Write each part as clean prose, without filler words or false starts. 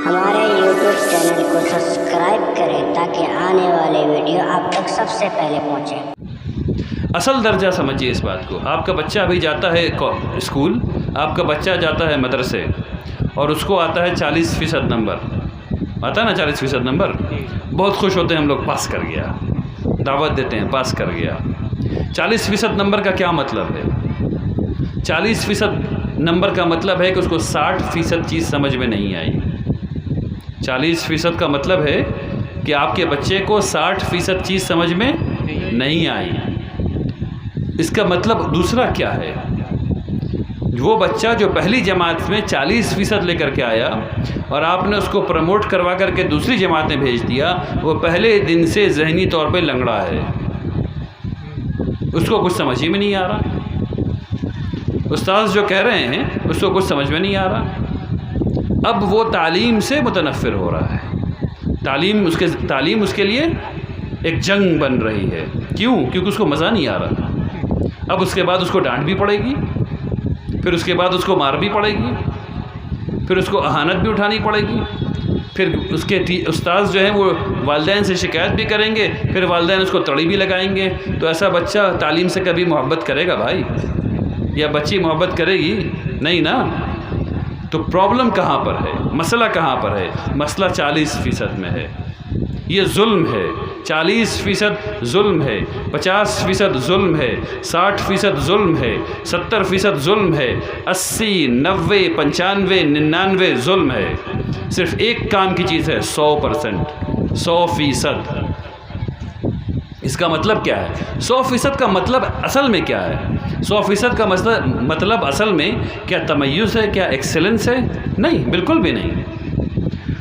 ہمارے YouTube channel کو subscribe کریں تاکہ آنے والے ویڈیو آپ تک سب سے پہلے پہنچیں۔ اصل درجہ سمجھیے اس بات کو۔ آپ کا بچہ ابھی جاتا ہے اسکول، آپ کا بچہ جاتا ہے مدرسے، اور اس کو آتا ہے 40% نمبر، آتا ہے نا 40% نمبر، بہت خوش ہوتے ہیں ہم لوگ، پاس کر گیا، دعوت دیتے ہیں پاس کر گیا۔ 40% نمبر کا کیا مطلب ہے؟ 40% نمبر کا مطلب ہے کہ اس کو 60% چیز سمجھ میں نہیں آئی۔ 40% کا مطلب ہے کہ آپ کے بچے کو 60% چیز سمجھ میں نہیں آئی۔ اس کا مطلب دوسرا کیا ہے؟ وہ بچہ جو پہلی جماعت میں 40% لے کر کے آیا اور آپ نے اس کو پروموٹ کروا کر کے دوسری جماعت میں بھیج دیا، وہ پہلے دن سے ذہنی طور پہ لنگڑا ہے، اس کو کچھ سمجھ ہی میں نہیں آ رہا۔ استاذ جو کہہ رہے ہیں اس کو کچھ سمجھ میں نہیں آ رہا۔ اب وہ تعلیم سے متنفر ہو رہا ہے، تعلیم اس کے لیے ایک جنگ بن رہی ہے۔ کیوں؟ کیونکہ اس کو مزہ نہیں آ رہا۔ اب اس کے بعد اس کو ڈانٹ بھی پڑے گی، پھر اس کے بعد اس کو مار بھی پڑے گی، پھر اس کو اہانت بھی اٹھانی پڑے گی، پھر اس کے استاذ جو ہیں وہ والدین سے شکایت بھی کریں گے، پھر والدین اس کو تڑی بھی لگائیں گے۔ تو ایسا بچہ تعلیم سے کبھی محبت کرے گا بھائی؟ یا بچی محبت کرے گی؟ نہیں نا۔ تو پرابلم کہاں پر ہے؟ مسئلہ کہاں پر ہے؟ مسئلہ 40% میں ہے۔ یہ ظلم ہے۔ 40% ظلم ہے، 50% ظلم ہے، 60% ظلم ہے، 70% ظلم ہے، 80، 90، 95، 99 ظلم ہے۔ صرف ایک کام کی چیز ہے 100%، 100%۔ اس کا مطلب کیا ہے؟ 100% کا مطلب اصل میں کیا ہے؟ 100% کا مطلب اصل میں کیا تمیز ہے؟ کیا ایکسلنس ہے؟ نہیں، بالکل بھی نہیں۔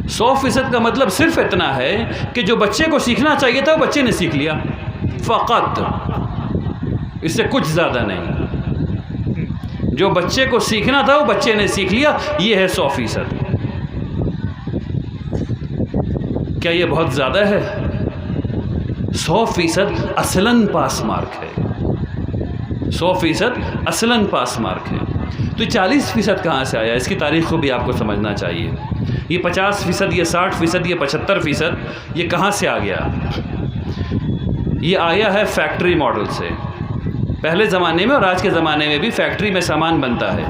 100% کا مطلب صرف اتنا ہے کہ جو بچے کو سیکھنا چاہیے تھا وہ بچے نے سیکھ لیا، فقط، اس سے کچھ زیادہ نہیں۔ جو بچے کو سیکھنا تھا وہ بچے نے سیکھ لیا، یہ ہے 100%۔ کیا یہ بہت زیادہ ہے؟ 100% اصلاً پاس مارک ہے، 100% اصلاً پاس مارک ہے۔ تو 40% کہاں سے آیا؟ اس کی تاریخ کو بھی آپ کو سمجھنا چاہیے۔ یہ 50%، یہ 60%، یہ 75%، یہ کہاں سے آ گیا؟ یہ آیا ہے فیکٹری ماڈل سے۔ پہلے زمانے میں اور آج کے زمانے میں بھی فیکٹری میں سامان بنتا ہے۔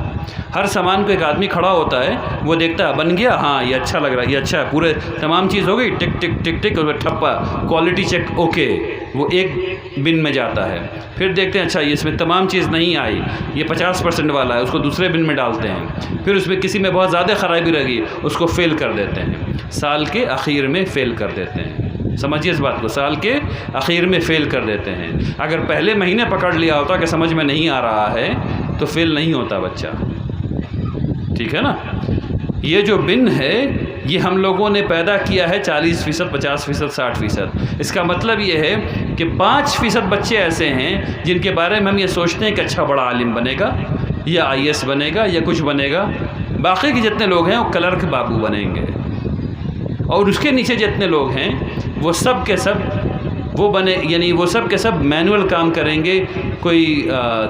ہر سامان کو ایک آدمی کھڑا ہوتا ہے، وہ دیکھتا ہے بن گیا، ہاں یہ اچھا لگ رہا ہے، یہ اچھا ہے، پورے تمام چیز ہو گئی، ٹک ٹک ٹک ٹک، اور ٹھپا، کوالٹی چیک اوکے، وہ ایک بن میں جاتا ہے۔ پھر دیکھتے ہیں اچھا یہ اس میں تمام چیز نہیں آئی، یہ 50% والا ہے، اس کو دوسرے بن میں ڈالتے ہیں۔ پھر اس میں کسی میں بہت زیادہ خرابی رہی، اس کو فیل کر دیتے ہیں، سال کے اخیر میں فیل کر دیتے ہیں۔ سمجھیے اس بات کو، سال کے اخیر میں فیل کر دیتے ہیں۔ اگر پہلے مہینے پکڑ لیا ہوتا کہ سمجھ میں نہیں آ رہا ہے تو فیل نہیں ہوتا بچہ، ٹھیک ہے نا۔ یہ جو بن ہے یہ ہم لوگوں نے پیدا کیا ہے 40%، 50%، 60%۔ اس کا مطلب یہ ہے کہ 5% بچے ایسے ہیں جن کے بارے میں ہم یہ سوچتے ہیں کہ اچھا بڑا عالم بنے گا، یا IAS بنے گا، یا کچھ بنے گا۔ باقی کے جتنے لوگ ہیں وہ کلرک بابو بنیں گے، اور اس کے نیچے جتنے لوگ ہیں وہ سب کے سب وہ بنے، یعنی وہ سب کے سب مینول کام کریں گے، کوئی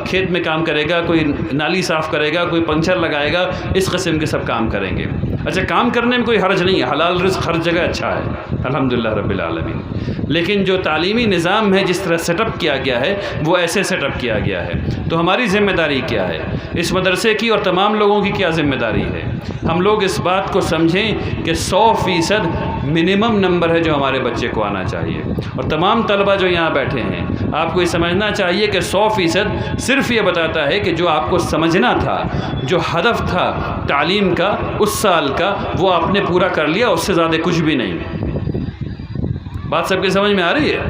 کھیت میں کام کرے گا، کوئی نالی صاف کرے گا، کوئی پنچر لگائے گا، اس قسم کے سب کام کریں گے۔ اچھا، کام کرنے میں کوئی حرج نہیں ہے، حلال رزق ہر جگہ اچھا ہے، الحمدللہ رب العالمین۔ لیکن جو تعلیمی نظام ہے، جس طرح سیٹ اپ کیا گیا ہے، وہ ایسے سیٹ اپ کیا گیا ہے۔ تو ہماری ذمہ داری کیا ہے؟ اس مدرسے کی اور تمام لوگوں کی کیا ذمہ داری ہے؟ ہم لوگ اس بات کو سمجھیں کہ 100% منیمم نمبر ہے جو ہمارے بچے کو آنا چاہیے۔ اور تمام طلبہ جو یہاں بیٹھے ہیں، آپ کو یہ سمجھنا چاہیے کہ 100% صرف یہ بتاتا ہے کہ جو آپ کو سمجھنا تھا، جو ہدف تھا تعلیم کا اس سال کا، وہ آپ نے پورا کر لیا، اس سے زیادہ کچھ بھی نہیں۔ بات سب کی سمجھ میں آ رہی ہے؟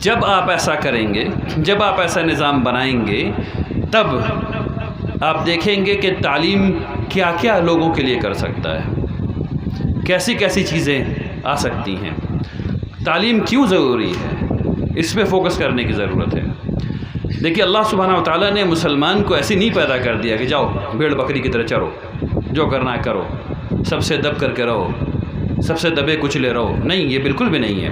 جب آپ ایسا کریں گے، جب آپ ایسا نظام بنائیں گے، تب آپ دیکھیں گے کہ تعلیم کیا کیا لوگوں کے لیے کر سکتا ہے، کیسی کیسی چیزیں آ سکتی ہیں۔ تعلیم کیوں ضروری ہے، اس پہ فوکس کرنے کی ضرورت ہے۔ دیکھیے، اللہ سبحانہ و تعالیٰ نے مسلمان کو ایسی نہیں پیدا کر دیا کہ جاؤ بھیڑ بکری کی طرح چرو، جو کرنا ہے کرو، سب سے دب کر کے رہو، سب سے دبے کچلے رہو۔ نہیں، یہ بالکل بھی نہیں ہے۔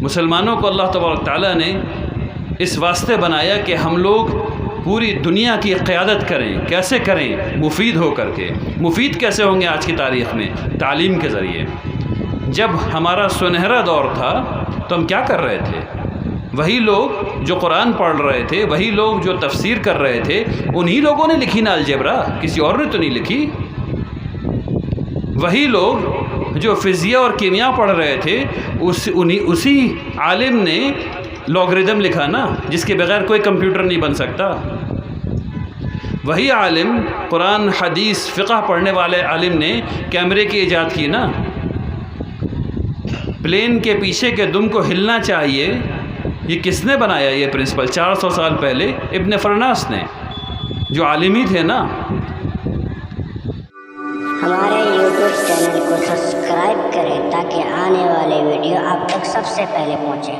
مسلمانوں کو اللہ تبارک تعالیٰ نے اس واسطے بنایا کہ ہم لوگ پوری دنیا کی قیادت کریں. کیسے کریں؟ مفید ہو کر کے. مفید کیسے ہوں گے آج کی تاریخ میں؟ تعلیم کے ذریعے. جب ہمارا سنہرا دور تھا تو ہم کیا کر رہے تھے؟ وہی لوگ جو قرآن پڑھ رہے تھے، وہی لوگ جو تفسیر کر رہے تھے، انہی لوگوں نے لکھی نا الجبرا، کسی اور نے تو نہیں لکھی. وہی لوگ جو فزیاء اور کیمیا پڑھ رہے تھے، اسی عالم نے لاگرتھم لکھا نا، جس کے بغیر کوئی کمپیوٹر نہیں بن سکتا. وہی عالم قرآن، حدیث، فقہ پڑھنے والے عالم نے کیمرے کی ایجاد کی نا. پلین کے پیچھے کے دم کو ہلنا چاہیے، یہ کس نے بنایا؟ یہ پرنسپل 400 سال پہلے ابن فرناس نے، جو عالم ہی تھے نا. ہمارے YouTube چینل کو سبسکرائب کریں تاکہ آنے والے ویڈیو آپ تک سب سے پہلے پہنچیں.